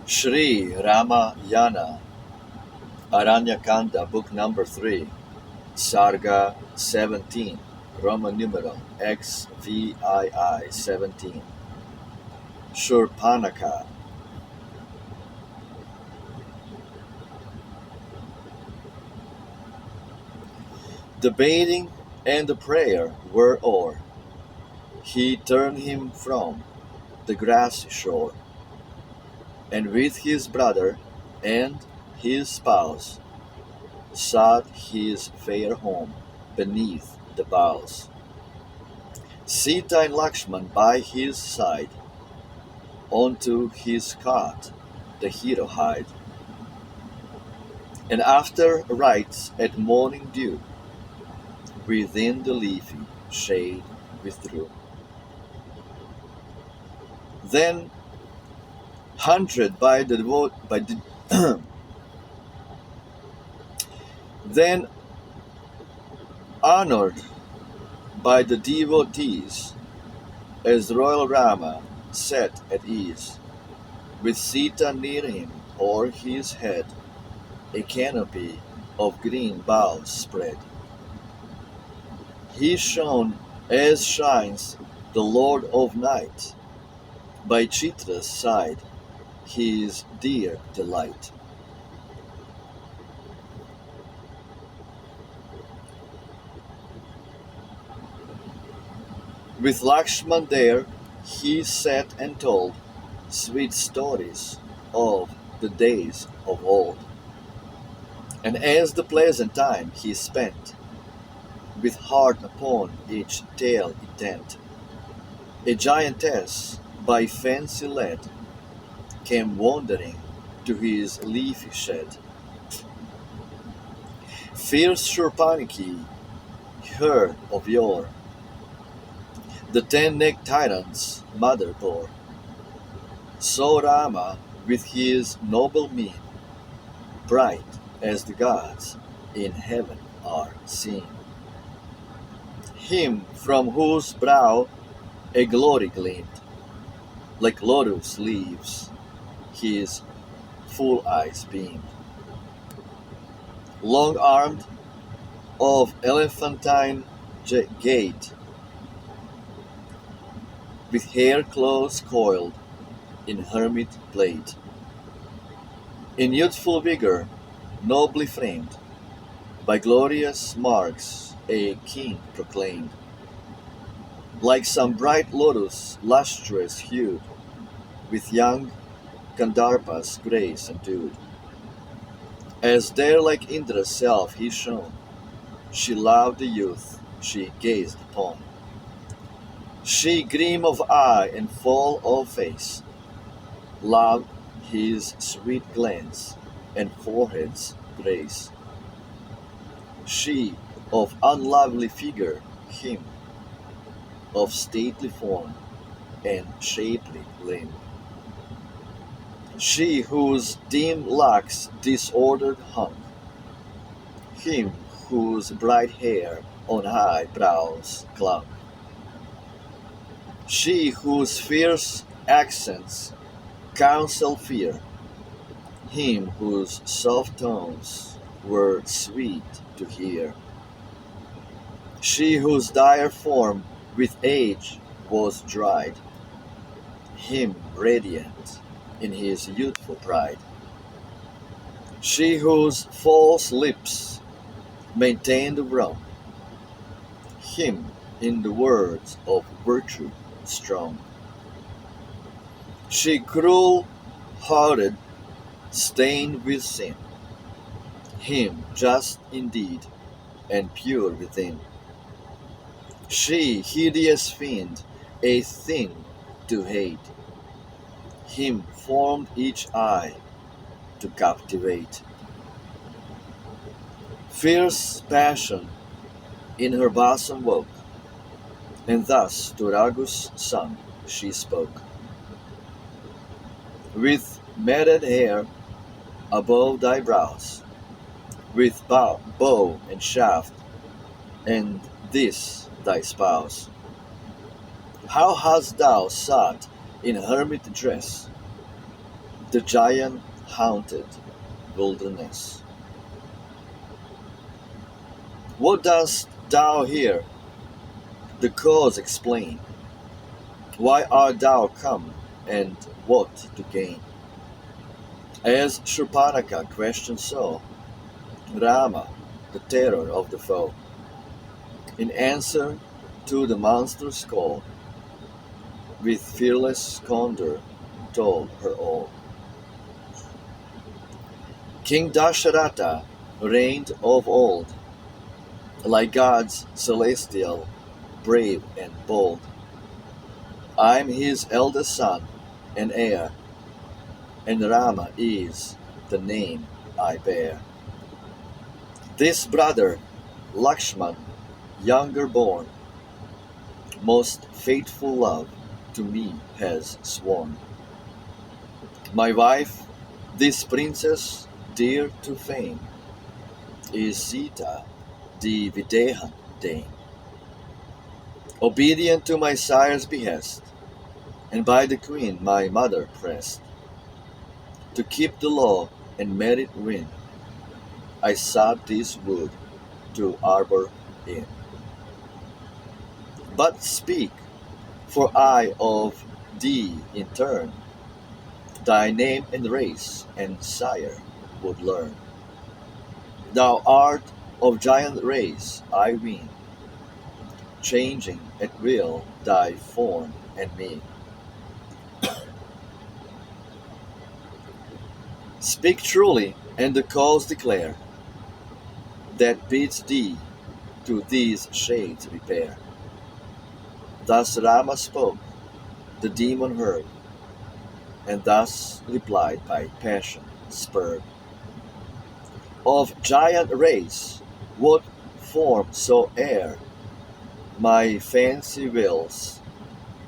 SHRI Ramayana, Aranya Kanda, book number 3, Sarga 17, Roman numeral XVII 17, Shurpanaka. The bathing and the prayer were o'er. He turned him from the grassy shore, and with his brother and his spouse sought his fair home beneath the boughs. Sita and Lakshman by his side, onto his cot the hero hied, and after rites at morning dew, within the leafy shade withdrew. Then, hunted by the then honored by the devotees, as royal Rama sat at ease, with Sita near him o'er his head, a canopy of green boughs spread. He shone as shines the Lord of Night, by Chitra's side, his dear delight. With Lakshman there he sat and told sweet stories of the days of old. And as the pleasant time he spent, with heart upon each tale intent, a giantess, by fancy led, came wandering to his leafy shed. Fierce Shurpaniki heard of yore, the 10-necked tyrant's mother bore. So Rama, with his noble mien, bright as the gods in heaven are seen, him from whose brow a glory gleamed, like lotus leaves his full eyes beamed. Long-armed, of elephantine gait, with hair close coiled in hermit plait, in youthful vigor, nobly framed, by glorious marks a king proclaimed, like some bright lotus lustrous hued, with young Kandarpa's grace endued. As there like Indra's self he shone, she loved the youth she gazed upon. She, gleam of eye and fall of face, loved his sweet glance and forehead's grace. She, of unlovely figure, him, of stately form and shapely limb. She whose dim locks disordered hung, him whose bright hair on high brows clung. She whose fierce accents counsel fear, him whose soft tones were sweet to hear. She whose dire form with age was dried, him radiant in his youthful pride. She whose false lips maintained wrong, him in the words of virtue strong. She cruel-hearted, stained with sin, him just indeed and pure within. She, hideous fiend, a thing to hate, him formed each eye to captivate. Fierce passion in her bosom woke, and thus to Raghu's son she spoke. With matted hair above thy brows, with bow and shaft, and this thy spouse, how hast thou sat in hermit dress, the giant-haunted wilderness. What dost thou here? The cause explain. Why art thou come, and what to gain? As Shurpanaka questioned so, Rama, the terror of the foe, in answer to the monster's call, with fearless candor told her all. King Dasharatha reigned of old, like gods celestial, brave and bold. I'm his eldest son and heir, and Rama is the name I bear. This brother, Lakshman, younger born, most faithful love to me has sworn. My wife, this princess dear to fame, is Sita, the Videhan dame. Obedient to my sire's behest, and by the queen my mother pressed, to keep the law and merit win, I sought this wood to arbor in. But speak, for I of thee in turn thy name and race and sire would learn. Thou art of giant race, I ween, changing at will thy form and mien. Speak truly, and the cause declare, that bids thee to these shades repair. Thus Rama spoke, the demon heard, and thus replied by passion spurred. Of giant race, what form soe'er, my fancy wills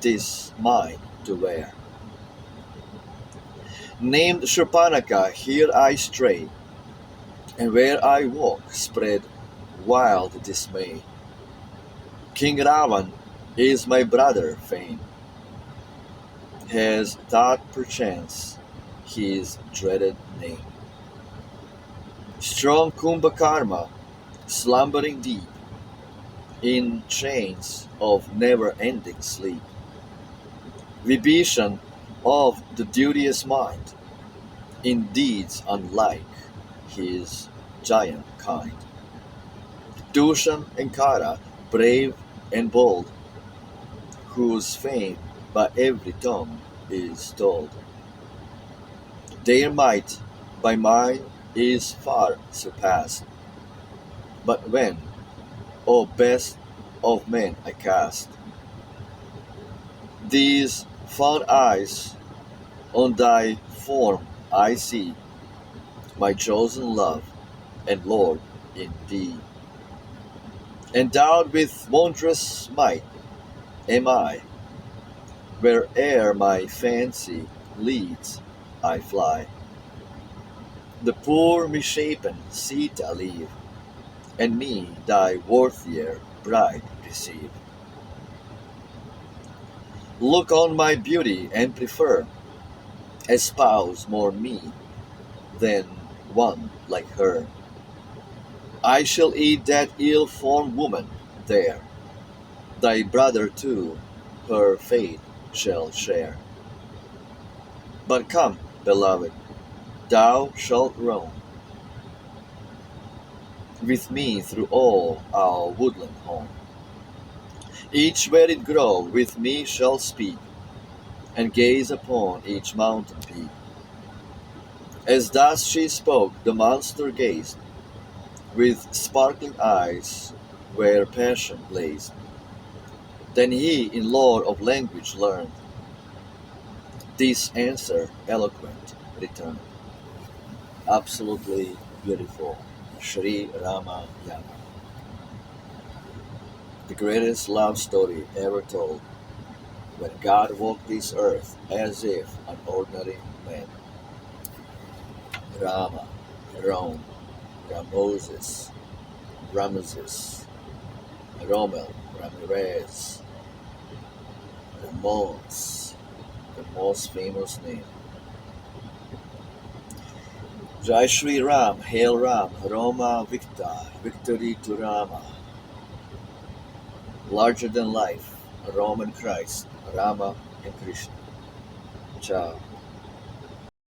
this mine to wear. Named Shurpanaka, here I stray, and where I walk spread wild dismay. King Ravan is my brother fain, has thought perchance his dreaded name. Strong Kumbhakarma, slumbering deep in chains of never-ending sleep. Vibhishan of the duteous mind, in deeds unlike his giant kind. Dushan and Kara, brave and bold, whose fame by every tongue is told. Their might by mine is far surpassed, but when, O best of men, I cast these fond eyes on thy form, I see my chosen love and Lord in thee. Endowed with wondrous might am I, where'er my fancy leads I fly. The poor misshapen Sita leave, and me thy worthier bride receive. Look on my beauty and prefer, espouse more me than one like her. I shall eat that ill-formed woman there, thy brother too her fate shall share. But come, beloved, thou shalt roam with me through all our woodland home. Each varied grove with me shall speak, and gaze upon each mountain peak. As thus she spoke, the monster gazed, with sparkling eyes where passion blazed. Then he in lore of language learned, this answer eloquent returned. Absolutely beautiful. SHRI RAMAYANA. The greatest love story ever told, when God walked this earth as if an ordinary man. Rama, Rome, Ramoses, Ramesses, Rommel, Ramirez, Ramones, the most famous name. Jai Shri Ram, Hail Ram, Roma Victor, Victory to Rama. Larger than life, a Roman Christ, Rama and Krishna. Ciao.